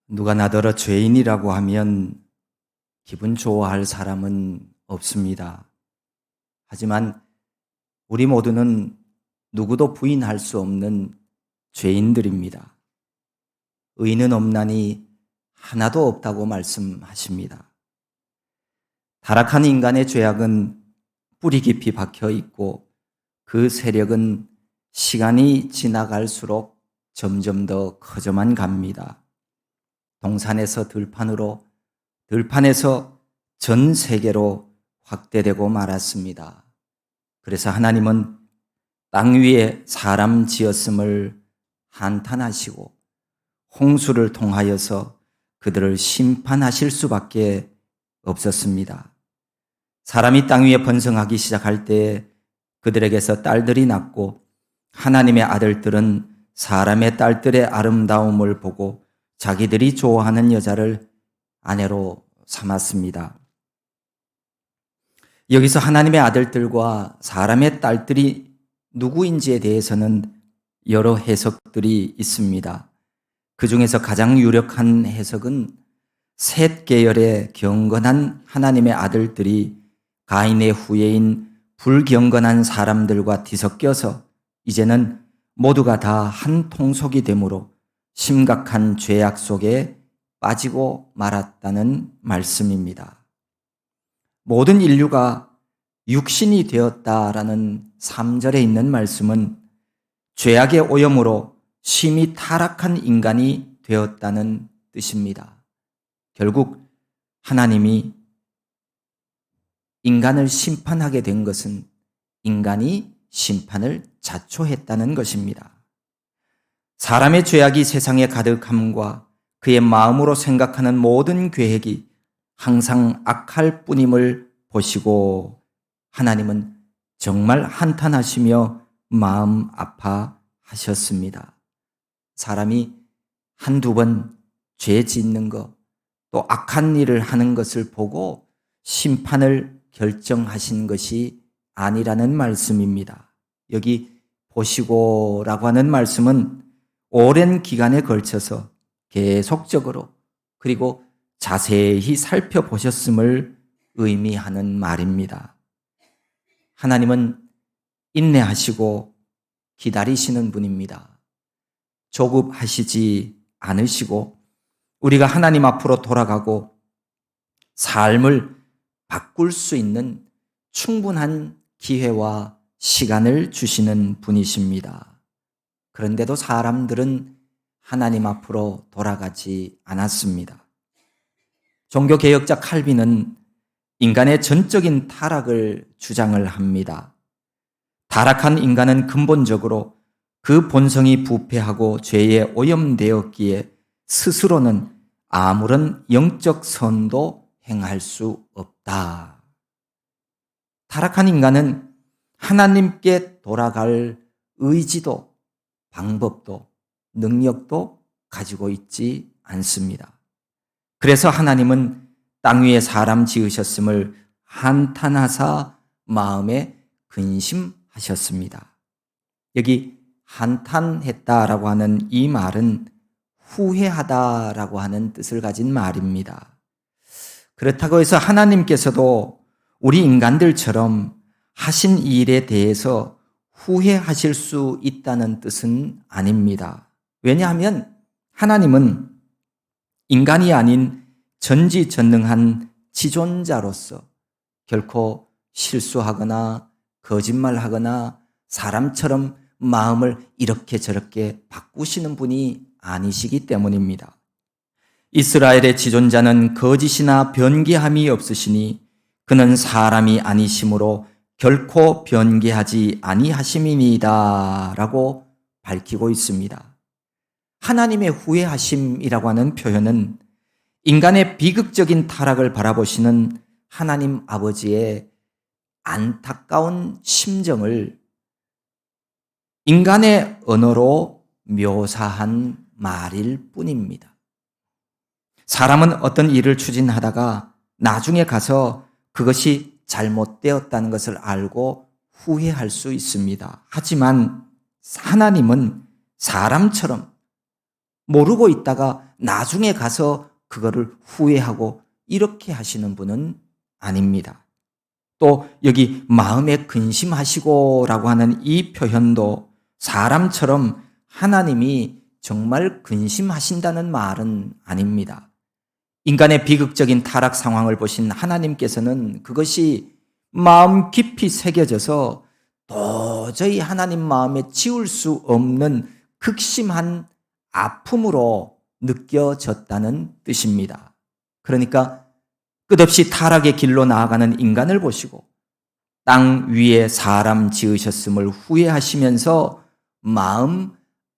누가 나더러 죄인이라고 하면 기분 좋아할 사람은 없습니다. 하지만 우리 모두는 누구도 부인할 수 없는 죄인들입니다. 의인은 없나니 하나도 없다고 말씀하십니다. 타락한 인간의 죄악은 뿌리 깊이 박혀 있고 그 세력은 시간이 지나갈수록 점점 더 커져만 갑니다. 동산에서 들판으로, 들판에서 전 세계로 확대되고 말았습니다. 그래서 하나님은 땅 위에 사람 지었음을 한탄하시고 홍수를 통하여서 그들을 심판하실 수밖에 없었습니다. 사람이 땅 위에 번성하기 시작할 때 그들에게서 딸들이 낳고 하나님의 아들들은 사람의 딸들의 아름다움을 보고 자기들이 좋아하는 여자를 아내로 삼았습니다. 여기서 하나님의 아들들과 사람의 딸들이 누구인지에 대해서는 여러 해석들이 있습니다. 그 중에서 가장 유력한 해석은 셋 계열의 경건한 하나님의 아들들이 가인의 후예인 불경건한 사람들과 뒤섞여서 이제는 모두가 다 한 통속이 되므로 심각한 죄악 속에 빠지고 말았다는 말씀입니다. 모든 인류가 육신이 되었다라는 3절에 있는 말씀은 죄악의 오염으로 심히 타락한 인간이 되었다는 뜻입니다. 결국 하나님이 인간을 심판하게 된 것은 인간이 심판을 자초했다는 것입니다. 사람의 죄악이 세상에 가득함과 그의 마음으로 생각하는 모든 계획이 항상 악할 뿐임을 보시고 하나님은 정말 한탄하시며 마음 아파하셨습니다. 사람이 한두 번 죄 짓는 것, 또 악한 일을 하는 것을 보고 심판을 결정하신 것이 아니라는 말씀입니다. 여기 보시고라고 하는 말씀은 오랜 기간에 걸쳐서 계속적으로 그리고 자세히 살펴보셨음을 의미하는 말입니다. 하나님은 인내하시고 기다리시는 분입니다. 조급하시지 않으시고 우리가 하나님 앞으로 돌아가고 삶을 바꿀 수 있는 충분한 기회와 시간을 주시는 분이십니다. 그런데도 사람들은 하나님 앞으로 돌아가지 않았습니다. 종교개혁자 칼빈은 인간의 전적인 타락을 주장을 합니다. 타락한 인간은 근본적으로 그 본성이 부패하고 죄에 오염되었기에 스스로는 아무런 영적 선도 행할 수 없다. 타락한 인간은 하나님께 돌아갈 의지도 방법도 능력도 가지고 있지 않습니다. 그래서 하나님은 땅 위에 사람 지으셨음을 한탄하사 마음에 근심하셨습니다. 여기 한탄했다라고 하는 이 말은 후회하다라고 하는 뜻을 가진 말입니다. 그렇다고 해서 하나님께서도 우리 인간들처럼 하신 일에 대해서 후회하실 수 있다는 뜻은 아닙니다. 왜냐하면 하나님은 인간이 아닌 전지전능한 지존자로서 결코 실수하거나 거짓말하거나 사람처럼 마음을 이렇게 저렇게 바꾸시는 분이 아니시기 때문입니다. 이스라엘의 지존자는 거짓이나 변개함이 없으시니 그는 사람이 아니심으로 결코 변개하지 아니하심이니이다 라고 밝히고 있습니다. 하나님의 후회하심이라고 하는 표현은 인간의 비극적인 타락을 바라보시는 하나님 아버지의 안타까운 심정을 인간의 언어로 묘사한 말일 뿐입니다. 사람은 어떤 일을 추진하다가 나중에 가서 그것이 잘못되었다는 것을 알고 후회할 수 있습니다. 하지만 하나님은 사람처럼 모르고 있다가 나중에 가서 그거를 후회하고 이렇게 하시는 분은 아닙니다. 또 여기 마음에 근심하시고라고 하는 이 표현도 사람처럼 하나님이 정말 근심하신다는 말은 아닙니다. 인간의 비극적인 타락 상황을 보신 하나님께서는 그것이 마음 깊이 새겨져서 도저히 하나님 마음에 지울 수 없는 극심한 아픔으로 느껴졌다는 뜻입니다. 그러니까 끝없이 타락의 길로 나아가는 인간을 보시고 땅 위에 사람 지으셨음을 후회하시면서 마음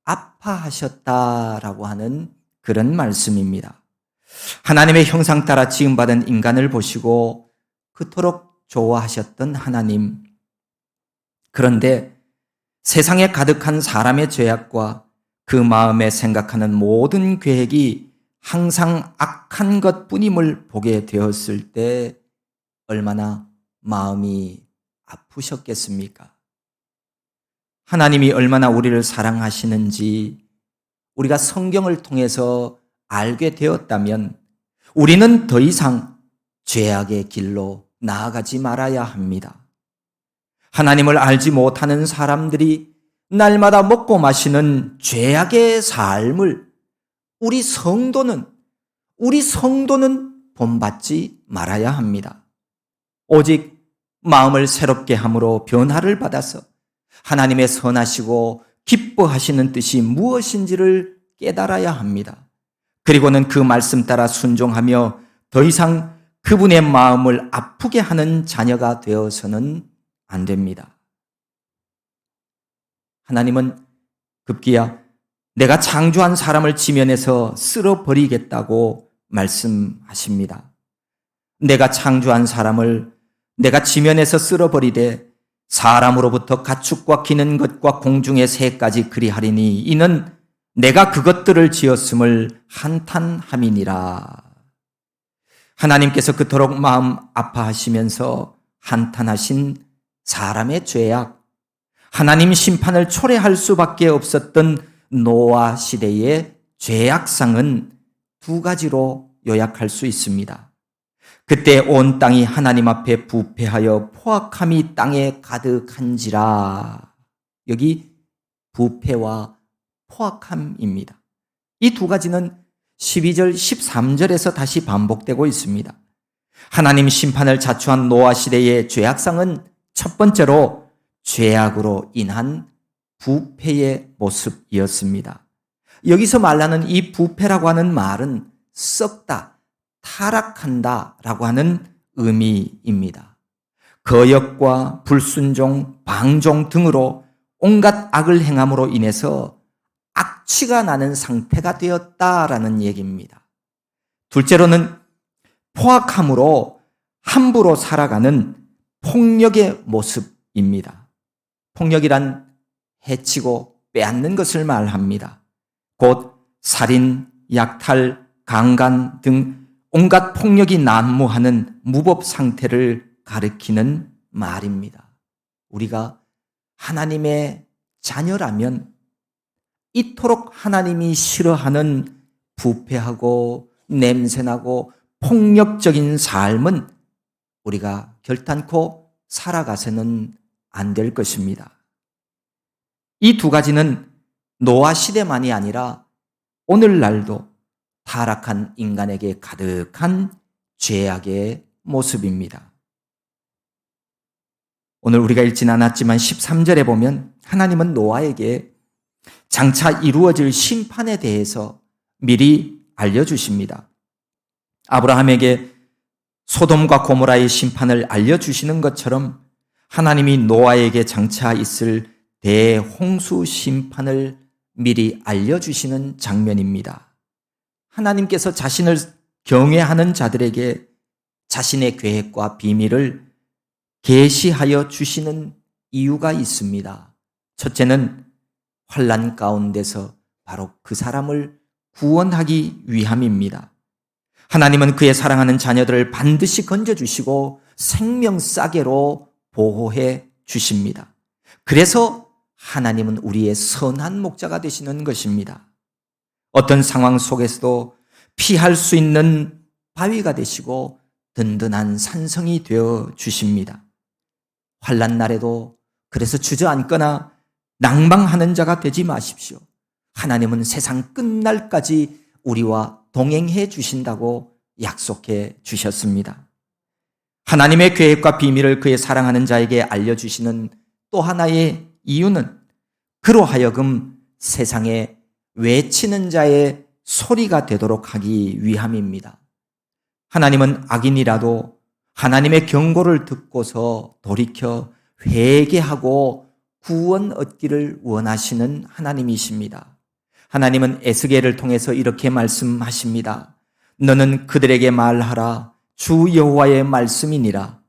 아파하셨다라고 하는 그런 말씀입니다. 하나님의 형상 따라 지음받은 인간을 보시고 그토록 좋아하셨던 하나님. 그런데 세상에 가득한 사람의 죄악과 그 마음에 생각하는 모든 계획이 항상 악한 것뿐임을 보게 되었을 때 얼마나 마음이 아프셨겠습니까? 하나님이 얼마나 우리를 사랑하시는지 우리가 성경을 통해서 알게 되었다면 우리는 더 이상 죄악의 길로 나아가지 말아야 합니다. 하나님을 알지 못하는 사람들이 날마다 먹고 마시는 죄악의 삶을 우리 성도는 본받지 말아야 합니다. 오직 마음을 새롭게 함으로 변화를 받아서 하나님의 선하시고 기뻐하시는 뜻이 무엇인지를 깨달아야 합니다. 그리고는 그 말씀 따라 순종하며 더 이상 그분의 마음을 아프게 하는 자녀가 되어서는 안 됩니다. 하나님은 급기야 내가 창조한 사람을 지면에서 쓸어버리겠다고 말씀하십니다. 내가 창조한 사람을 내가 지면에서 쓸어버리되 사람으로부터 가축과 기는 것과 공중의 새까지 그리하리니 이는 내가 그것들을 지었음을 한탄함이니라. 하나님께서 그토록 마음 아파하시면서 한탄하신 사람의 죄악, 하나님 심판을 초래할 수밖에 없었던 노아 시대의 죄악상은 두 가지로 요약할 수 있습니다. 그때 온 땅이 하나님 앞에 부패하여 포악함이 땅에 가득한지라. 여기 부패와 포악함입니다. 이 두 가지는 12절, 13절에서 다시 반복되고 있습니다. 하나님 심판을 자초한 노아 시대의 죄악상은 첫 번째로 죄악으로 인한 부패의 모습이었습니다. 여기서 말하는 이 부패라고 하는 말은 썩다, 타락한다 라고 하는 의미입니다. 거역과 불순종, 방종 등으로 온갖 악을 행함으로 인해서 악취가 나는 상태가 되었다라는 얘기입니다. 둘째로는 포악함으로 함부로 살아가는 폭력의 모습입니다. 폭력이란 해치고 빼앗는 것을 말합니다. 곧 살인, 약탈, 강간 등 온갖 폭력이 난무하는 무법 상태를 가리키는 말입니다. 우리가 하나님의 자녀라면 이토록 하나님이 싫어하는 부패하고 냄새나고 폭력적인 삶은 우리가 결단코 살아가서는 안 될 것입니다. 이 두 가지는 노아 시대만이 아니라 오늘날도 타락한 인간에게 가득한 죄악의 모습입니다. 오늘 우리가 읽진 않았지만 13절에 보면 하나님은 노아에게 장차 이루어질 심판에 대해서 미리 알려주십니다. 아브라함에게 소돔과 고모라의 심판을 알려주시는 것처럼 하나님이 노아에게 장차 있을 대홍수 심판을 미리 알려주시는 장면입니다. 하나님께서 자신을 경외하는 자들에게 자신의 계획과 비밀을 계시하여 주시는 이유가 있습니다. 첫째는 환난 가운데서 바로 그 사람을 구원하기 위함입니다. 하나님은 그의 사랑하는 자녀들을 반드시 건져주시고 생명싸개로 보호해 주십니다. 그래서 하나님은 우리의 선한 목자가 되시는 것입니다. 어떤 상황 속에서도 피할 수 있는 바위가 되시고 든든한 산성이 되어 주십니다. 환난 날에도 그래서 주저앉거나 낭망하는 자가 되지 마십시오. 하나님은 세상 끝날까지 우리와 동행해 주신다고 약속해 주셨습니다. 하나님의 계획과 비밀을 그의 사랑하는 자에게 알려주시는 또 하나의 이유는 그로 하여금 세상에 외치는 자의 소리가 되도록 하기 위함입니다. 하나님은 악인이라도 하나님의 경고를 듣고서 돌이켜 회개하고 구원 얻기를 원하시는 하나님이십니다. 하나님은 에스겔을 통해서 이렇게 말씀하십니다. 너는 그들에게 말하라. 주 여호와의 말씀이니라.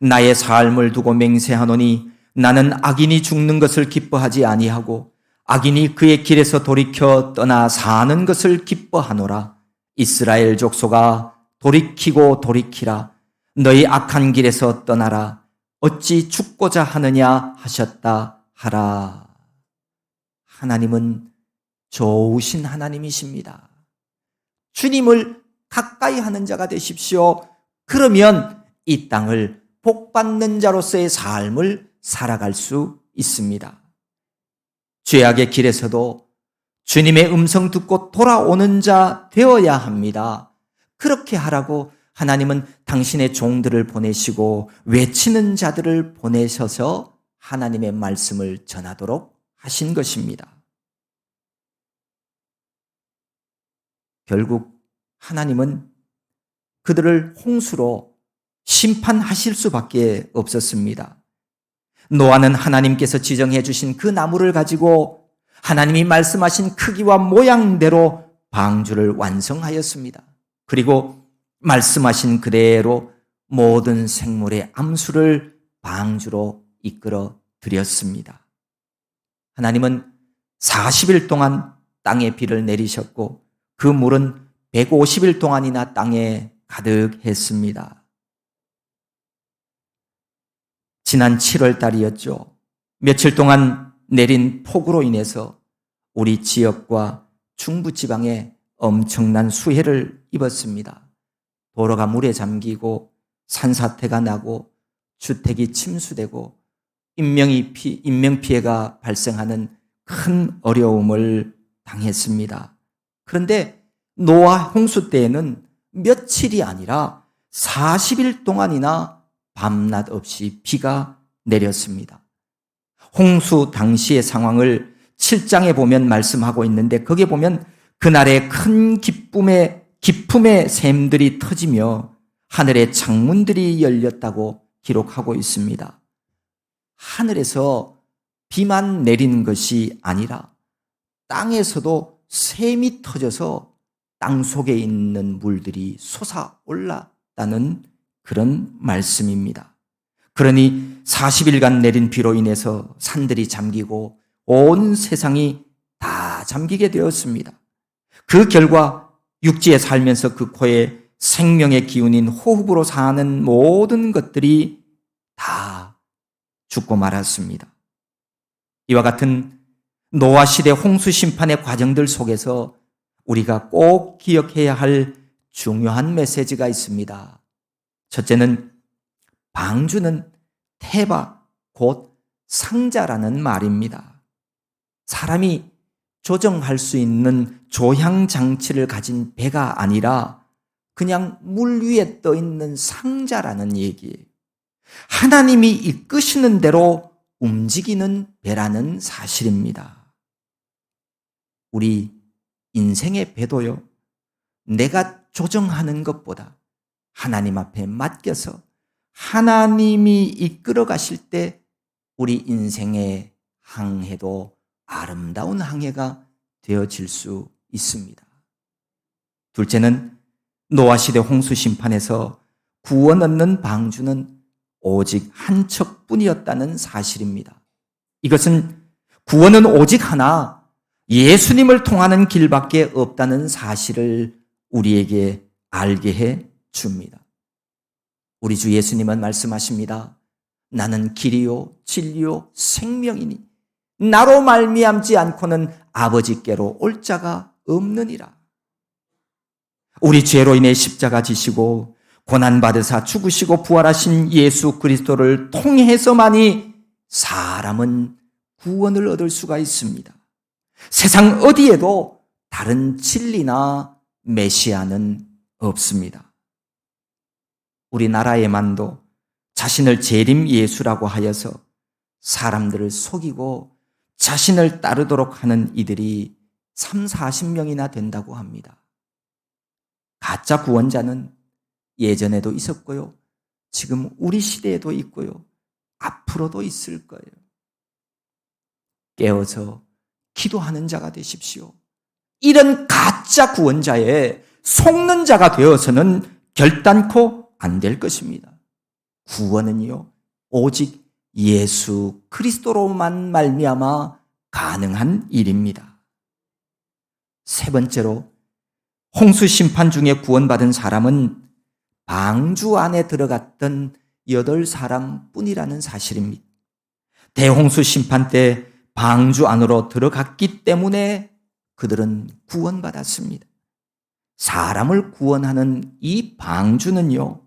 나의 삶을 두고 맹세하노니 나는 악인이 죽는 것을 기뻐하지 아니하고 악인이 그의 길에서 돌이켜 떠나 사는 것을 기뻐하노라. 이스라엘 족속아 돌이키고 돌이키라. 너희 악한 길에서 떠나라. 어찌 죽고자 하느냐 하셨다 하라. 하나님은 좋으신 하나님이십니다. 주님을 가까이 하는 자가 되십시오. 그러면 이 땅을 복받는 자로서의 삶을 살아갈 수 있습니다. 죄악의 길에서도 주님의 음성 듣고 돌아오는 자 되어야 합니다. 그렇게 하라고 하나님은 당신의 종들을 보내시고 외치는 자들을 보내셔서 하나님의 말씀을 전하도록 하신 것입니다. 결국 하나님은 그들을 홍수로 심판하실 수밖에 없었습니다. 노아는 하나님께서 지정해 주신 그 나무를 가지고 하나님이 말씀하신 크기와 모양대로 방주를 완성하였습니다. 그리고 말씀하신 그대로 모든 생물의 암수를 방주로 이끌어 드렸습니다. 하나님은 40일 동안 땅에 비를 내리셨고 그 물은 150일 동안이나 땅에 가득했습니다. 지난 7월 달이었죠. 며칠 동안 내린 폭우로 인해서 우리 지역과 중부지방에 엄청난 수해를 입었습니다. 도로가 물에 잠기고 산사태가 나고 주택이 침수되고 인명피해가 발생하는 큰 어려움을 당했습니다. 그런데 노아 홍수 때에는 며칠이 아니라 40일 동안이나 밤낮 없이 비가 내렸습니다. 홍수 당시의 상황을 7장에 보면 말씀하고 있는데 거기에 보면 그날의 큰 기품의 샘들이 터지며 하늘의 창문들이 열렸다고 기록하고 있습니다. 하늘에서 비만 내린 것이 아니라 땅에서도 샘이 터져서 땅 속에 있는 물들이 솟아올랐다는 그런 말씀입니다. 그러니 40일간 내린 비로 인해서 산들이 잠기고 온 세상이 다 잠기게 되었습니다. 그 결과 육지에 살면서 그 코에 생명의 기운인 호흡으로 사는 모든 것들이 다 죽고 말았습니다. 이와 같은 노아 시대 홍수 심판의 과정들 속에서 우리가 꼭 기억해야 할 중요한 메시지가 있습니다. 첫째는 방주는 태바, 곧 상자라는 말입니다. 사람이 조정할 수 있는 조향 장치를 가진 배가 아니라 그냥 물 위에 떠 있는 상자라는 얘기예요. 하나님이 이끄시는 대로 움직이는 배라는 사실입니다. 우리 인생의 배도요, 내가 조정하는 것보다 하나님 앞에 맡겨서 하나님이 이끌어 가실 때 우리 인생의 항해도 아름다운 항해가 되어질 수 있습니다. 둘째는 노아 시대 홍수 심판에서 구원 얻는 방주는 오직 한 척뿐이었다는 사실입니다. 이것은 구원은 오직 하나, 예수님을 통하는 길밖에 없다는 사실을 우리에게 알게 해 줍니다. 우리 주 예수님은 말씀하십니다. 나는 길이요 진리요 생명이니 나로 말미암지 않고는 아버지께로 올 자가 없느니라. 우리 죄로 인해 십자가 지시고 고난받으사 죽으시고 부활하신 예수 그리스도를 통해서만이 사람은 구원을 얻을 수가 있습니다. 세상 어디에도 다른 진리나 메시아는 없습니다. 우리나라에만도 자신을 재림 예수라고 하여서 사람들을 속이고 자신을 따르도록 하는 이들이 30-40명이나 된다고 합니다. 가짜 구원자는 예전에도 있었고요. 지금 우리 시대에도 있고요. 앞으로도 있을 거예요. 깨어서 기도하는 자가 되십시오. 이런 가짜 구원자에 속는 자가 되어서는 결단코 안 될 것입니다. 구원은요, 오직 예수 그리스도로만 말미암아 가능한 일입니다. 세 번째로, 홍수 심판 중에 구원받은 사람은 방주 안에 들어갔던 8사람 뿐이라는 사실입니다. 대홍수 심판 때 방주 안으로 들어갔기 때문에 그들은 구원받았습니다. 사람을 구원하는 이 방주는요,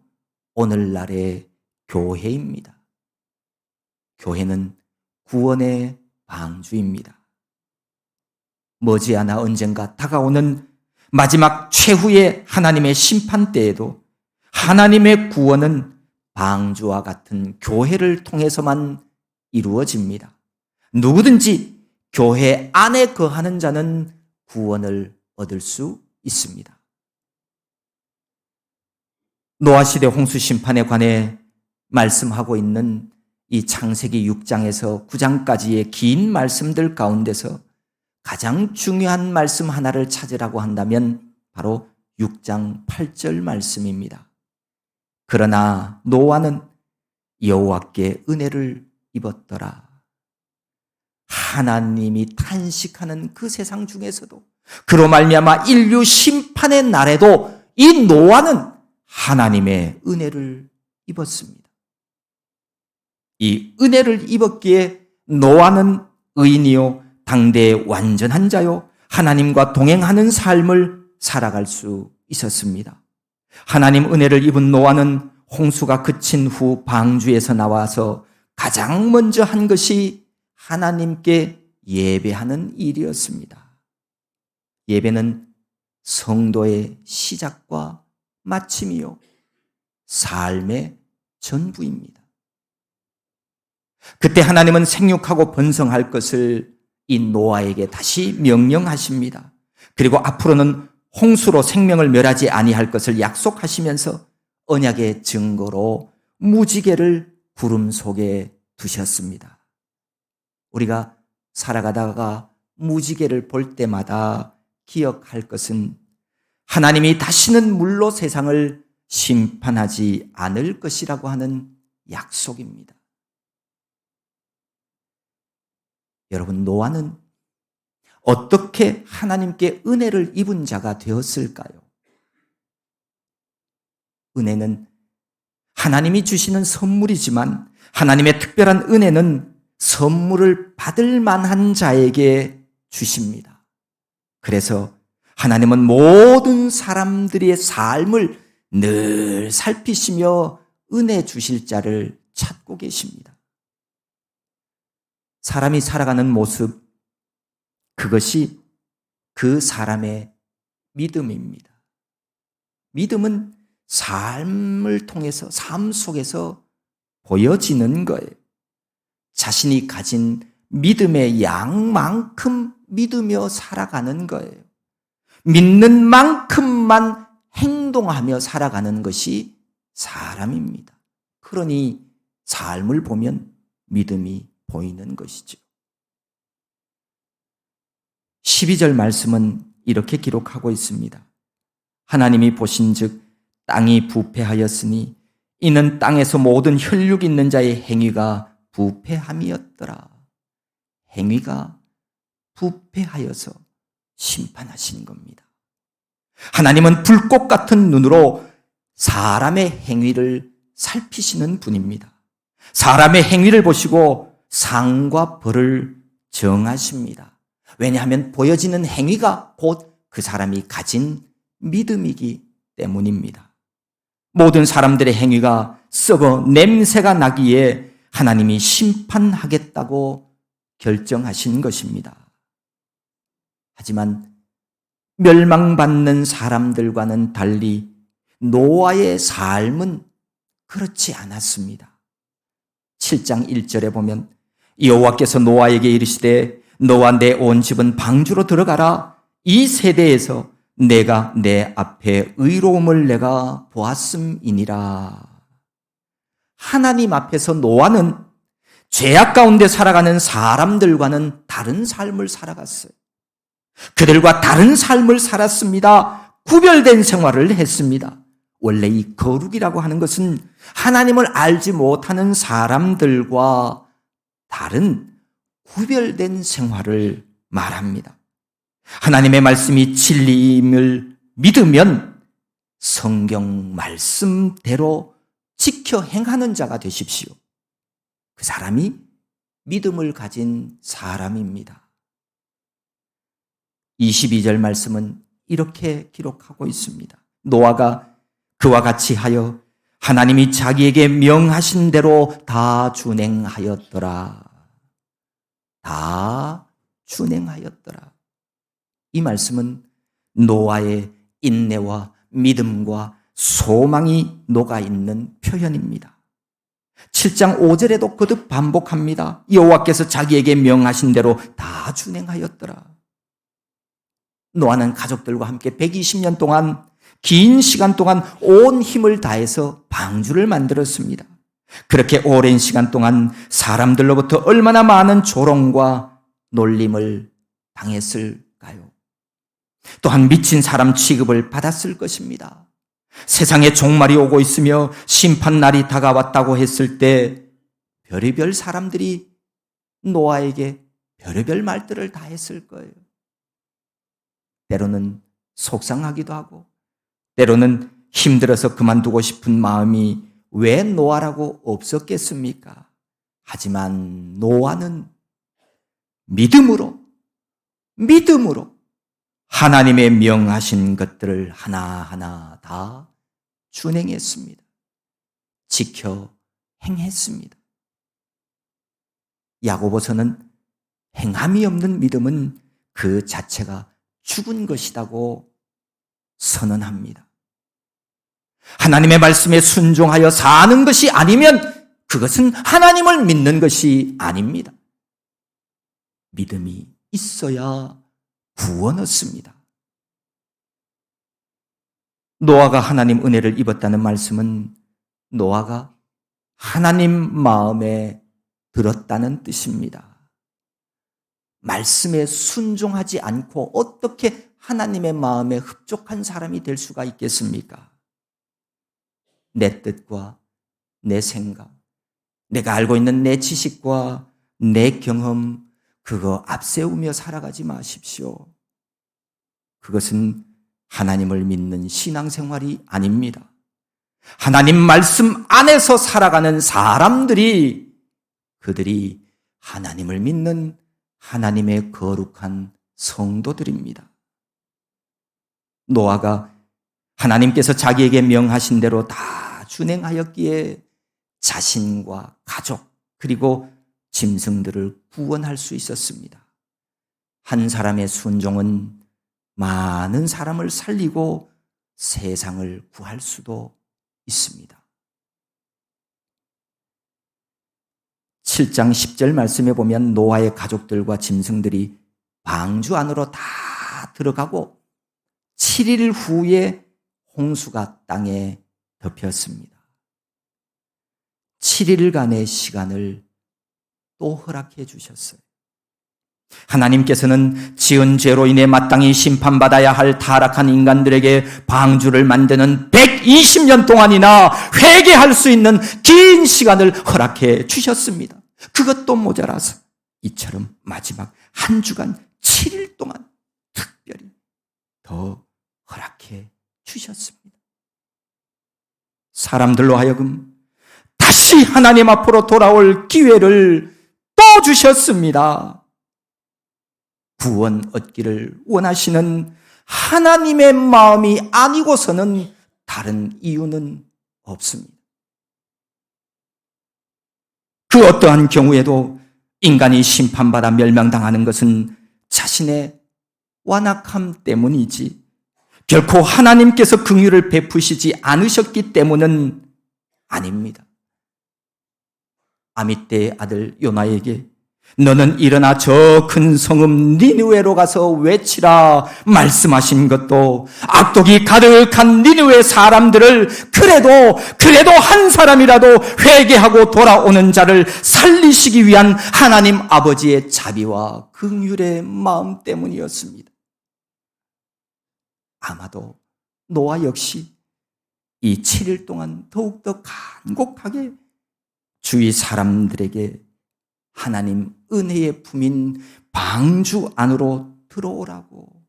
오늘날의 교회입니다. 교회는 구원의 방주입니다. 머지않아 언젠가 다가오는 마지막 최후의 하나님의 심판 때에도 하나님의 구원은 방주와 같은 교회를 통해서만 이루어집니다. 누구든지 교회 안에 거하는 자는 구원을 얻을 수 있습니다. 노아시대 홍수 심판에 관해 말씀하고 있는 이 창세기 6장에서 9장까지의 긴 말씀들 가운데서 가장 중요한 말씀 하나를 찾으라고 한다면 바로 6장 8절 말씀입니다. 그러나 노아는 여호와께 은혜를 입었더라. 하나님이 탄식하는 그 세상 중에서도, 그로 말미암아 인류 심판의 날에도 이 노아는 하나님의 은혜를 입었습니다. 이 은혜를 입었기에 노아는 의인이요 당대의 완전한 자요 하나님과 동행하는 삶을 살아갈 수 있었습니다. 하나님 은혜를 입은 노아는 홍수가 그친 후 방주에서 나와서 가장 먼저 한 것이 하나님께 예배하는 일이었습니다. 예배는 성도의 시작과 마침이요 삶의 전부입니다. 그때 하나님은 생육하고 번성할 것을 이 노아에게 다시 명령하십니다. 그리고 앞으로는 홍수로 생명을 멸하지 아니할 것을 약속하시면서 언약의 증거로 무지개를 구름 속에 두셨습니다. 우리가 살아가다가 무지개를 볼 때마다 기억할 것은 하나님이 다시는 물로 세상을 심판하지 않을 것이라고 하는 약속입니다. 여러분, 노아는 어떻게 하나님께 은혜를 입은 자가 되었을까요? 은혜는 하나님이 주시는 선물이지만 하나님의 특별한 은혜는 선물을 받을 만한 자에게 주십니다. 그래서 하나님은 모든 사람들의 삶을 늘 살피시며 은혜 주실 자를 찾고 계십니다. 사람이 살아가는 모습, 그것이 그 사람의 믿음입니다. 믿음은 삶을 통해서, 삶 속에서 보여지는 거예요. 자신이 가진 믿음의 양만큼 믿으며 살아가는 거예요. 믿는 만큼만 행동하며 살아가는 것이 사람입니다. 그러니 삶을 보면 믿음이 보이는 것이죠. 12절 말씀은 이렇게 기록하고 있습니다. 하나님이 보신즉 땅이 부패하였으니 이는 땅에서 모든 혈육 있는 자의 행위가 부패함이었더라. 행위가 부패하여서 심판하신 겁니다. 하나님은 불꽃 같은 눈으로 사람의 행위를 살피시는 분입니다. 사람의 행위를 보시고 상과 벌을 정하십니다. 왜냐하면 보여지는 행위가 곧 그 사람이 가진 믿음이기 때문입니다. 모든 사람들의 행위가 썩어 냄새가 나기에 하나님이 심판하겠다고 결정하신 것입니다. 하지만 멸망받는 사람들과는 달리 노아의 삶은 그렇지 않았습니다. 7장 1절에 보면 여호와께서 노아에게 이르시되 너와 내 온 집은 방주로 들어가라. 이 세대에서 내가 내 앞에 의로움을 내가 보았음이니라. 하나님 앞에서 노아는 죄악 가운데 살아가는 사람들과는 다른 삶을 살아갔어요. 그들과 다른 삶을 살았습니다. 구별된 생활을 했습니다. 원래 이 거룩이라고 하는 것은 하나님을 알지 못하는 사람들과 다른 구별된 생활을 말합니다. 하나님의 말씀이 진리임을 믿으면 성경 말씀대로 지켜 행하는 자가 되십시오. 그 사람이 믿음을 가진 사람입니다. 22절 말씀은 이렇게 기록하고 있습니다. 노아가 그와 같이 하여 하나님이 자기에게 명하신 대로 다 준행하였더라. 다 준행하였더라. 이 말씀은 노아의 인내와 믿음과 소망이 녹아있는 표현입니다. 7장 5절에도 거듭 반복합니다. 여호와께서 자기에게 명하신 대로 다 준행하였더라. 노아는 가족들과 함께 120년 동안 긴 시간 동안 온 힘을 다해서 방주를 만들었습니다. 그렇게 오랜 시간 동안 사람들로부터 얼마나 많은 조롱과 놀림을 당했을까요? 또한 미친 사람 취급을 받았을 것입니다. 세상에 종말이 오고 있으며 심판날이 다가왔다고 했을 때 별의별 사람들이 노아에게 별의별 말들을 다 했을 거예요. 때로는 속상하기도 하고 때로는 힘들어서 그만두고 싶은 마음이 왜 노아라고 없었겠습니까? 하지만 노아는 믿음으로 하나님의 명하신 것들을 하나하나 다 준행했습니다. 지켜 행했습니다. 야고보서는 행함이 없는 믿음은 그 자체가 죽은 것이라고 선언합니다. 하나님의 말씀에 순종하여 사는 것이 아니면 그것은 하나님을 믿는 것이 아닙니다. 믿음이 있어야 구원 얻습니다. 노아가 하나님 은혜를 입었다는 말씀은 노아가 하나님 마음에 들었다는 뜻입니다. 말씀에 순종하지 않고 어떻게 하나님의 마음에 흡족한 사람이 될 수가 있겠습니까? 내 뜻과 내 생각, 내가 알고 있는 내 지식과 내 경험, 그거 앞세우며 살아가지 마십시오. 그것은 하나님을 믿는 신앙생활이 아닙니다. 하나님 말씀 안에서 살아가는 사람들이 그들이 하나님을 믿는 하나님의 거룩한 성도들입니다. 노아가 하나님께서 자기에게 명하신 대로 다 준행하였기에 자신과 가족 그리고 짐승들을 구원할 수 있었습니다. 한 사람의 순종은 많은 사람을 살리고 세상을 구할 수도 있습니다. 7장 10절 말씀에 보면 노아의 가족들과 짐승들이 방주 안으로 다 들어가고 7일 후에 홍수가 땅에 덮였습니다. 7일간의 시간을 또 허락해 주셨어요. 하나님께서는 지은 죄로 인해 마땅히 심판받아야 할 타락한 인간들에게 방주를 만드는 120년 동안이나 회개할 수 있는 긴 시간을 허락해 주셨습니다. 그것도 모자라서 이처럼 마지막 한 주간 7일 동안 특별히 더 허락해 주셨습니다. 사람들로 하여금 다시 하나님 앞으로 돌아올 기회를 또 주셨습니다. 구원 얻기를 원하시는 하나님의 마음이 아니고서는 다른 이유는 없습니다. 그 어떠한 경우에도 인간이 심판받아 멸망당하는 것은 자신의 완악함 때문이지 결코 하나님께서 긍휼을 베푸시지 않으셨기 때문은 아닙니다. 아미떼의 아들 요나에게 너는 일어나 저 큰 성읍 니느웨로 가서 외치라 말씀하신 것도 악독이 가득한 니느웨 사람들을 그래도 한 사람이라도 회개하고 돌아오는 자를 살리시기 위한 하나님 아버지의 자비와 긍휼의 마음 때문이었습니다. 아마도 노아 역시 이 7일 동안 더욱더 간곡하게 주위 사람들에게 하나님 은혜의 품인 방주 안으로 들어오라고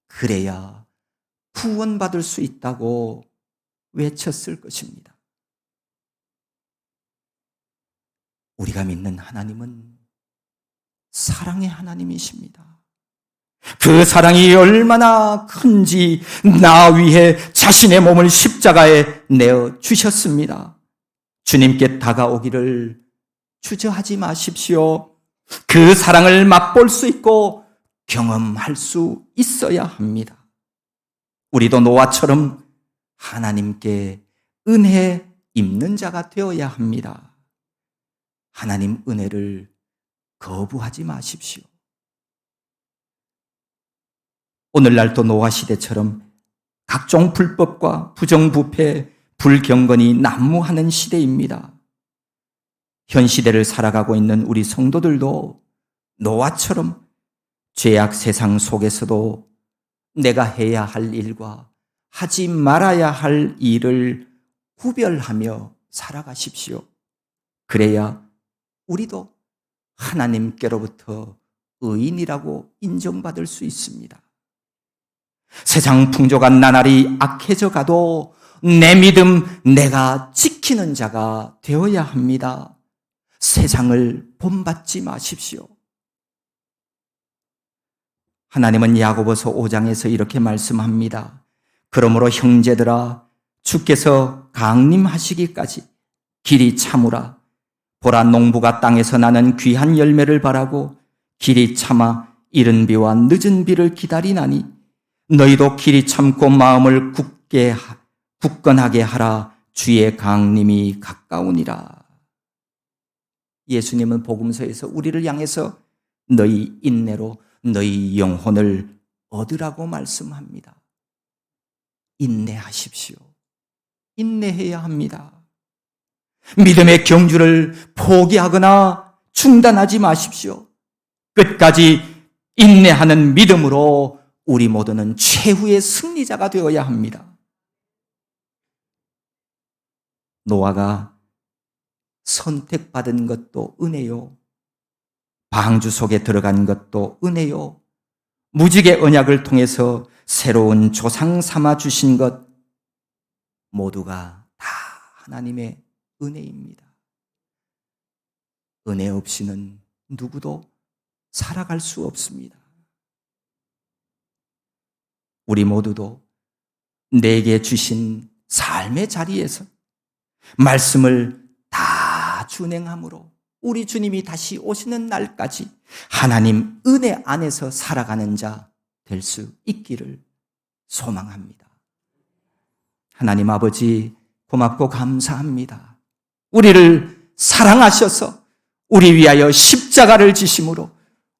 그래야 구원받을 수 있다고 외쳤을 것입니다. 우리가 믿는 하나님은 사랑의 하나님이십니다. 그 사랑이 얼마나 큰지 나 위해 자신의 몸을 십자가에 내어 주셨습니다. 주님께 다가오기를 주저하지 마십시오. 그 사랑을 맛볼 수 있고 경험할 수 있어야 합니다. 우리도 노아처럼 하나님께 은혜 입는 자가 되어야 합니다. 하나님 은혜를 거부하지 마십시오. 오늘날도 노아 시대처럼 각종 불법과 부정부패, 불경건이 난무하는 시대입니다. 현 시대를 살아가고 있는 우리 성도들도 노아처럼 죄악 세상 속에서도 내가 해야 할 일과 하지 말아야 할 일을 구별하며 살아가십시오. 그래야 우리도 하나님께로부터 의인이라고 인정받을 수 있습니다. 세상 풍조가 나날이 악해져 가도 내 믿음 내가 지키는 자가 되어야 합니다. 세상을 본받지 마십시오. 하나님은 야고보서 5장에서 이렇게 말씀합니다. 그러므로 형제들아 주께서 강림하시기까지 길이 참으라. 보라 농부가 땅에서 나는 귀한 열매를 바라고 길이 참아 이른 비와 늦은 비를 기다리나니 너희도 길이 참고 마음을 굳건하게 하라. 주의 강림이 가까우니라. 예수님은 복음서에서 우리를 향해서 너희 인내로 너희 영혼을 얻으라고 말씀합니다. 인내하십시오. 인내해야 합니다. 믿음의 경주를 포기하거나 중단하지 마십시오. 끝까지 인내하는 믿음으로 우리 모두는 최후의 승리자가 되어야 합니다. 노아가 선택받은 것도 은혜요. 방주 속에 들어간 것도 은혜요. 무지개 언약을 통해서 새로운 조상 삼아 주신 것 모두가 다 하나님의 은혜입니다. 은혜 없이는 누구도 살아갈 수 없습니다. 우리 모두도 내게 주신 삶의 자리에서 말씀을 다 준행함으로 우리 주님이 다시 오시는 날까지 하나님 은혜 안에서 살아가는 자 될 수 있기를 소망합니다. 하나님 아버지 고맙고 감사합니다. 우리를 사랑하셔서 우리 위하여 십자가를 지심으로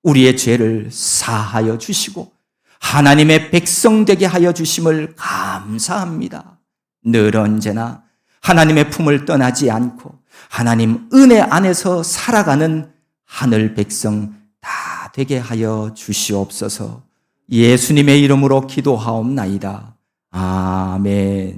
우리의 죄를 사하여 주시고 하나님의 백성 되게 하여 주심을 감사합니다. 늘 언제나 하나님의 품을 떠나지 않고 하나님 은혜 안에서 살아가는 하늘 백성 다 되게 하여 주시옵소서. 예수님의 이름으로 기도하옵나이다. 아멘.